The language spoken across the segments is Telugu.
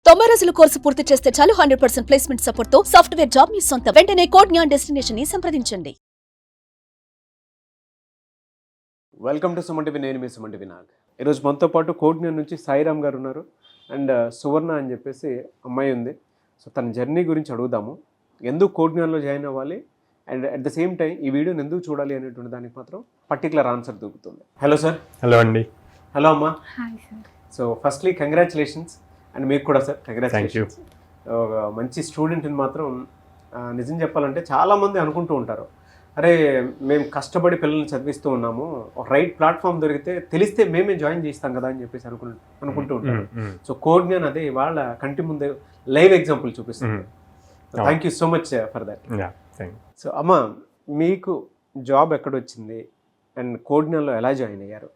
90 రోజుల కోర్సు పూర్తి చేస్తే చాలు 100% ప్లేస్మెంట్ సపోర్ట్ తో సాఫ్ట్వేర్ జాబ్ మీ సొంతం. వెంటనే కోడ్ జ్ఞాన్ డెస్టినేషన్ ని సంప్రదించండి. Welcome to Suman TV. నేను మీ సుమన్ టీవీ నాగ్. ఈరోజు మనతో పాటు కోడ్జ్ఞాన్ నుంచి సాయిరామ్ గారు ఉన్నారు అండ్ సువర్ణ అని చెప్పేసి అమ్మాయి ఉంది. సో తన జర్నీ గురించి అడుగుదాము, ఎందుకు కోడ్జ్ఞాన్లో జాయిన్ అవ్వాలి and at the same time ఈ వీడియోని ఎందుకు చూడాలి అనేటువంటి దానికి మాత్రం పర్టికులర్ ఆన్సర్ దొరుకుతుంది. Hello sir. హలో అండి. హలో అమ్మా. Hi sir. So firstly congratulations and మీకు కూడా సార్ కంగ్రాచులేషన్స్. ఒక మంచి స్టూడెంట్ని మాత్రం నిజం చెప్పాలంటే చాలామంది అనుకుంటూ ఉంటారు, అరే మేము కష్టపడి పిల్లల్ని చదివిస్తూ ఉన్నాము, ఒక రైట్ ప్లాట్ఫామ్ దొరికితే తెలిస్తే మేమే జాయిన్ చేస్తాం కదా అని చెప్పేసి అనుకుంటూ ఉంటారు. సో కోడ్జ్ఞాన్ అదే ఇవాళ కంటి ముందే లైవ్ ఎగ్జాంపుల్ చూపిస్తుంది. Thank you so much for that. So అమ్మ, మీకు జాబ్ ఎక్కడ వచ్చింది అండ్ కోడ్జ్ఞాన్లో ఎలా జాయిన్ అయ్యారు?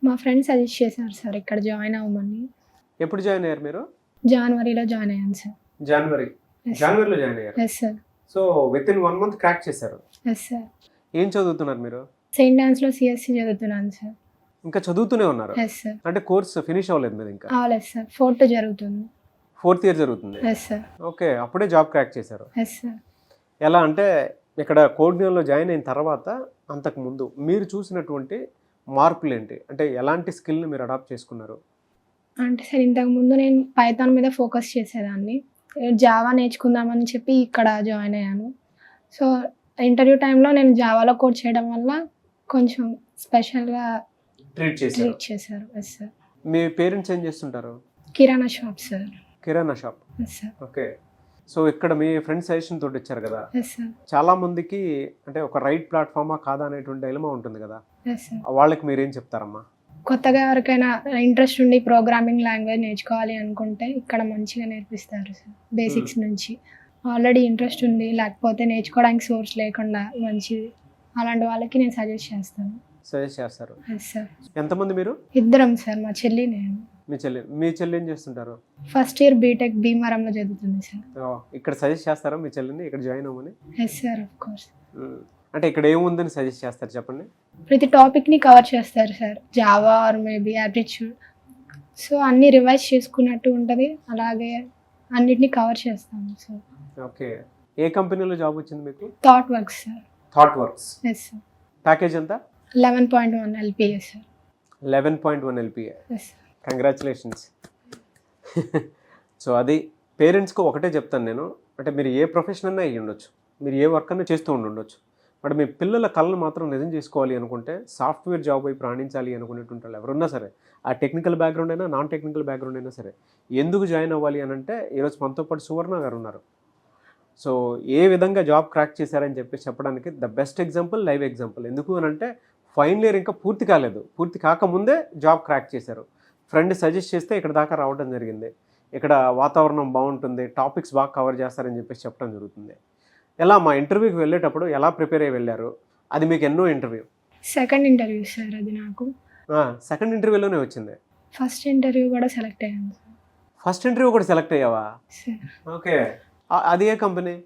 మా ఫ్రెండ్ సజెస్ట్ చేశారు సార్ ఇక్కడ జాయిన్ అవ్వమని. ఎప్పుడు జాయిన్ అయ్యారు మీరు? జనవరిలో జాయిన్ అయ్యాను సార్. జనవరిలో జాయిన్ అయ్యారు. Yes sir. So within 1 month crack చేశారు. Yes sir. ఏం చదువుతున్నారు మీరు? సెయింట్ డాన్స్లో సిఎస్సి చదువుతున్నాను సార్. ఇంకా చదువుతూనే ఉన్నారు? Yes sir. అంటే కోర్స్ ఫినిష్ అవ్వలేదు మీరు ఇంకా? అవ్వలేదు సార్, 4th జరుగుతుంది. 4th year జరుగుతుంది. Yes sir. ఓకే, అప్పుడే జాబ్ క్రాక్ చేశారు. Yes sir. ఎలా అంటే ఇక్కడ కోడ్జ్ఞాన్లో జాయిన్ అయిన తర్వాత అంతకు ముందు మీరు చూసినటువంటి మార్పులు ఏంటి, అంటే ఎలాంటి స్కిల్ని మీరు అడాప్ట్ చేసుకున్నారు? అంటే సార్ ఇంతకుముందు నేను పైథాన్ మీద ఫోకస్ చేసేదాన్ని, జావా నేర్చుకుందామని చెప్పి ఇక్కడ జాయిన్ అయ్యాను. సో ఇంటర్వ్యూ టైంలో నేను జావాలో కోడ్ చేయడం వల్ల కొంచెం స్పెషల్గా ట్రీట్ చేశారు. Yes sir. మీ పేరెంట్స్ ఏం చేస్తుంటారు? Kirana shop sir. Kirana shop. Yes sir. Okay. So ఇక్కడ మీ ఫ్రెండ్ సజెషన్ తోటి వచ్చారు కదా, ఎస్ సార్. చాలా మందికి అంటే ఒక రైట్ ప్లాట్ఫామా కాదా అనేటువంటి డైలమా ఉంటుంది కదా, ఎస్ సార్. వాళ్ళకి మీరేం చెప్తారమ్మా? కొత్తగా ఎవరికైనా ఇంట్రెస్ట్ ఉండి ప్రోగ్రామింగ్ లాంగ్వేజ్ నేర్చుకోవాలి అనుకుంటే ఇక్కడ మంచిగా నేర్పిస్తారు సార్, బేసిక్స్ నుంచి. ఆల్రెడీ ఇంట్రెస్ట్ ఉంది లేకపోతే నేర్చుకోవడానికి సోర్స్ లేకుండా మంచిది, అలాంటి వాళ్ళకి నేను సజెస్ట్ చేస్తారు. Yes sir. ఎంతమంది మీరు? ఇద్దరం సార్, మా చెల్లి నేను. మీ చెల్లి ఏం చేస్తుంటారు? ఫస్ట్ ఇయర్ బీటెక్ భీమవరంలో చదువుతుంది సార్. ఇక్కడ సజెస్ట్ చేస్తారా మీ చెల్లిని ఇక్కడ జాయిన్ అవ్వమని? Yes sir, of course. అంటే ఇక్కడ ఏముందని సజెస్ట్ చేస్తారు చెప్పండి? ప్రతి టాపిక్ని కవర్ చేస్తారు sir, Java or maybe aptitude. So అన్నీ రివైజ్ చేసుకున్నట్టు ఉంటుంది, అలాగే అన్నిటిని కవర్ చేస్తాము సార్. ఓకే. ఏ కంపెనీలో జాబ్ వచ్చింది మీకు? ThoughtWorks sir. ThoughtWorks. Yes sir. Package ఎంత? 11.1 LPA sir. 11.1 LPA. Yes. Congratulations. So అది పేరెంట్స్కి ఒకటే చెప్తాను నేను, అంటే మీరు ఏ ప్రొఫెషన్ అన్నా అయ్యి ఉండొచ్చు, మీరు ఏ వర్క్ అన్నా చేస్తూ ఉండొచ్చు, బట్ మీ పిల్లల కళను మాత్రం నిజం చేసుకోవాలి అనుకుంటే సాఫ్ట్వేర్ జాబ్ వైపు రాణించాలి అనుకునేటువంటి వాళ్ళు ఎవరున్నా సరే, ఆ టెక్నికల్ బ్యాక్గ్రౌండ్ అయినా నాన్ టెక్నికల్ బ్యాక్గ్రౌండ్ అయినా సరే, ఎందుకు జాయిన్ అవ్వాలి అని అంటే ఈరోజు మనతో పాటు సువర్ణ గారు ఉన్నారు. సో ఏ విధంగా జాబ్ క్రాక్ చేశారని చెప్పి చెప్పడానికి the best example, live example. ఎందుకు అని అంటే ఫైనల్ ఇయర్ ఇంకా పూర్తి కాలేదు, పూర్తి కాకముందే జాబ్ క్రాక్ చేశారు. ఫ్రెండ్ సజెస్ట్ చేస్తే ఇక్కడ దాకా రావడం జరిగింది. ఇక్కడ వాతావరణం బాగుంటుంది, టాపిక్స్ బాగా కవర్ చేస్తారని చెప్పేసి చెప్పడం జరుగుతుంది. ఎలా మా ఇంటర్వ్యూకి వెళ్ళేటప్పుడు ఎలా ప్రిపేర్ అయ్యి వెళ్ళారు? అది మీకు ఎన్నో ఇంటర్వ్యూ? సెకండ్ ఇంటర్వ్యూ సార్ అది నాకు. సెకండ్ ఇంటర్వ్యూలోనే వచ్చింది. ఫస్ట్ ఇంటర్వ్యూ కూడా సెలెక్ట్ అయ్యాను సార్. ఫస్ట్ ఇంటర్వ్యూ కూడా సెలెక్ట్ అయ్యావా? సార్. ఓకే. అది ఏ కంపెనీ?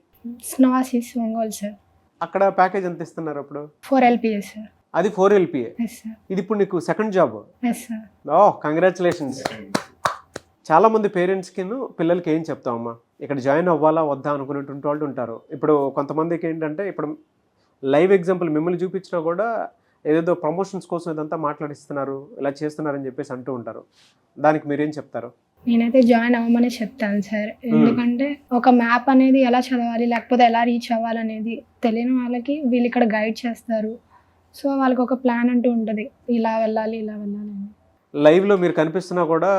స్నాసిస్ ఒంగోలు సార్. అక్కడ ప్యాకేజ్ ఎంత ఇస్తున్నారు అప్పుడు? 4 LPA సార్. అది 4 LPA. Yes sir. ఇది ఇప్పుడు నీకు second job? Yes sir. Congratulations. చాలామంది పేరెంట్స్కి పిల్లలకి ఏం చెప్తామమ్మా, ఇక్కడ జాయిన్ అవ్వాలా వద్దా అనుకునేటువంటి వాళ్ళు ఉంటారు. ఇప్పుడు కొంతమందికి ఏంటంటే, ఇప్పుడు లైవ్ ఎగ్జాంపుల్ మిమ్మల్ని చూపించినా కూడా ఏదేదో ప్రమోషన్స్ కోసం ఇదంతా మాట్లాడిస్తున్నారు, ఇలా చేస్తున్నారని చెప్పేసి అంటూ ఉంటారు. దానికి మీరేం చెప్తారు? నేనైతే జాయిన్ అవ్వమని చెప్తాను సార్, ఎందుకంటే ఒక మ్యాప్ అనేది ఎలా చదవాలి లేకపోతే ఎలా రీచ్ అవ్వాలనేది తెలియని వాళ్ళకి వీళ్ళు ఇక్కడ గైడ్ చేస్తారు. సో వాళ్ళకి ఒక ప్లాన్ అంటూ ఉంటుంది, ఇలా వెళ్ళాలి అని. లైవ్లో మీరు కనిపిస్తున్నా కూడా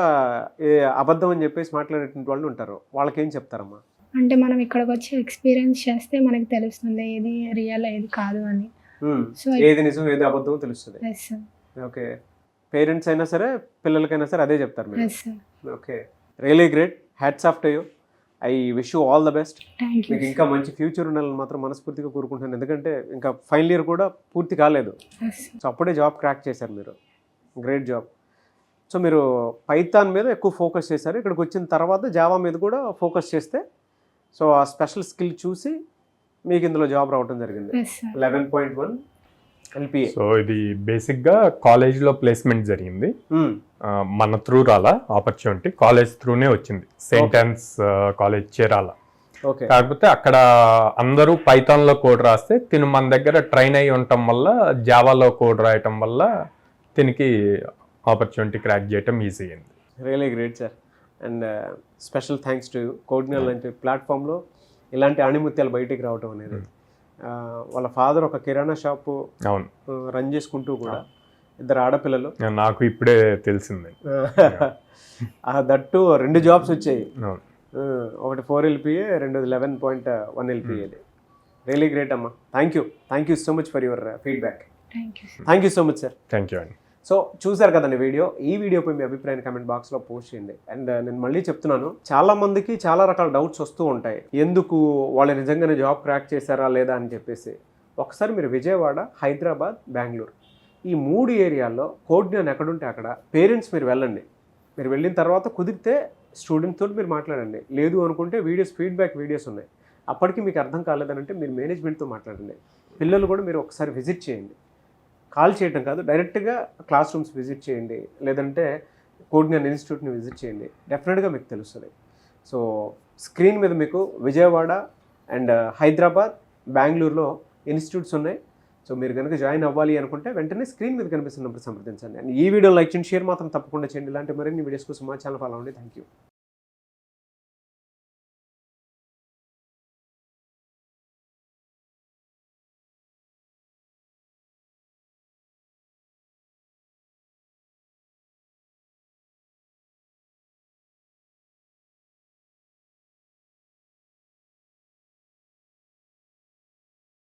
అబద్ధం అని చెప్పేసి మాట్లాడేటువంటి వాళ్ళు ఉంటారు, వాళ్ళకి ఏం చెప్తారమ్మా? అంటే మనం ఇక్కడికి వచ్చి ఎక్స్పీరియన్స్ చేస్తే మనకి తెలుస్తుంది ఏది రియల్ ఏది కాదు అని. సో ఏది నిజం ఏది అబద్ధం తెలుస్తుంది. Yes sir. ఓకే. పేరెంట్స్ అయినా సరే పిల్లలకైనా సరే అదే చెప్తారు మీరు? Yes sir. Okay, really great. Hats off to you. I wish you all the best. Thank you. మీకు ఇంకా మంచి ఫ్యూచర్ ఉండాలని మాత్రం మనస్ఫూర్తిగా కోరుకుంటున్నాను, ఎందుకంటే ఇంకా ఫైనల్ ఇయర్ కూడా పూర్తి కాలేదు. సో అప్పుడే జాబ్ క్రాక్ చేశారు మీరు, గ్రేట్ జాబ్. సో మీరు పైథాన్ మీద ఎక్కువ ఫోకస్ చేశారు, ఇక్కడికి వచ్చిన తర్వాత జావా మీద కూడా ఫోకస్ చేస్తే సో ఆ స్పెషల్ స్కిల్ చూసి మీకు ఇందులో జాబ్ రావడం జరిగింది. 11.1 ఎల్పిఏ. సో ఇది బేసిక్గా కాలేజ్లో ప్లేస్మెంట్ జరిగింది. మన త్రూ రాలా ఆపర్చునిటీ, కాలేజ్ త్రూనే వచ్చింది. Saint Anne's college Chirala. Okay. కాకపోతే అక్కడ అందరూ పైథాన్లో కోడ్ రాస్తే తిను మన దగ్గర ట్రైన్ అయి ఉండటం వల్ల జావాలో కోడ్ రాయటం వల్ల తినికి ఆపర్చునిటీ క్రాక్ చేయటం ఈజీ అయింది. Really great sir. And special thanks to కోడ్నియల్ లాంటి ప్లాట్ఫామ్లో ఇలాంటి ఆణిముత్యాలు బయటికి రావటం అనేది. వాళ్ళ ఫాదర్ ఒక కిరాణా షాపు అవును రన్ చేసుకుంటూ కూడా 2 ఆడపిల్లలు. నాకు ఇప్పుడే తెలిసింది. దట్టు 2 జాబ్స్ వచ్చాయి. అవును. ఒకటి 4 LPA, రెండోది 11.1 LPA. రియలీ గ్రేట్ అమ్మా. Thank you so much for your feedback. Thank you so much sir. Thank you అండి. సో చూసారు కదండి వీడియో. ఈ వీడియోపై మీ అభిప్రాయాన్ని కామెంట్ బాక్స్లో పోస్ట్ చేయండి. అండ్ నేను మళ్ళీ చెప్తున్నాను, చాలా మందికి చాలా రకాల డౌట్స్ వస్తూ ఉంటాయి. ఎందుకు వాళ్ళు నిజంగానే జాబ్ క్రాక్ చేశారా లేదా అని చెప్పేసి. ఒకసారి మీరు విజయవాడ, హైదరాబాద్, బెంగళూరు ఈ 3 ఏరియాల్లో కోడ్నియల్ ఎక్కడుంటే అక్కడ పేరెంట్స్ మీరు వెళ్ళండి. మీరు వెళ్ళిన తర్వాత కుదిరితే స్టూడెంట్ తోటి మీరు మాట్లాడండి. లేదు అనుకుంటే ఫీడ్బ్యాక్ వీడియోస్ ఉన్నాయి. అప్పటికి మీకు అర్థం కాలేదనంటే మీరు మేనేజ్మెంట్తో మాట్లాడండి. పిల్లలు కూడా మీరు ఒకసారి విజిట్ చేయండి. కాల్ చేయడం కాదు, డైరెక్ట్గా క్లాస్ రూమ్స్ విజిట్ చేయండి. లేదంటే కోడ్నియల్ ఇన్స్టిట్యూట్ని విజిట్ చేయండి. డెఫినెట్గా మీకు తెలుస్తుంది. సో స్క్రీన్ మీద మీకు విజయవాడ అండ్ హైదరాబాద్, బెంగళూరులో ఇన్స్టిట్యూట్స్ ఉన్నాయి. సో మీరు కనుక జాయిన్ అవ్వాలి అనుకుంటే వెంటనే స్క్రీన్ మీద కనిపిస్తున్నప్పుడు సంప్రదించండి. అండ్ ఈ వీడియో లైక్ చేయండి, షేర్ మాత్రం తప్పకుండా చేయండి. ఇలాంటి మరిన్ని వీడియోస్ కోసం మా ఛానల్ ఫాలో అవ్వండి. Thank you.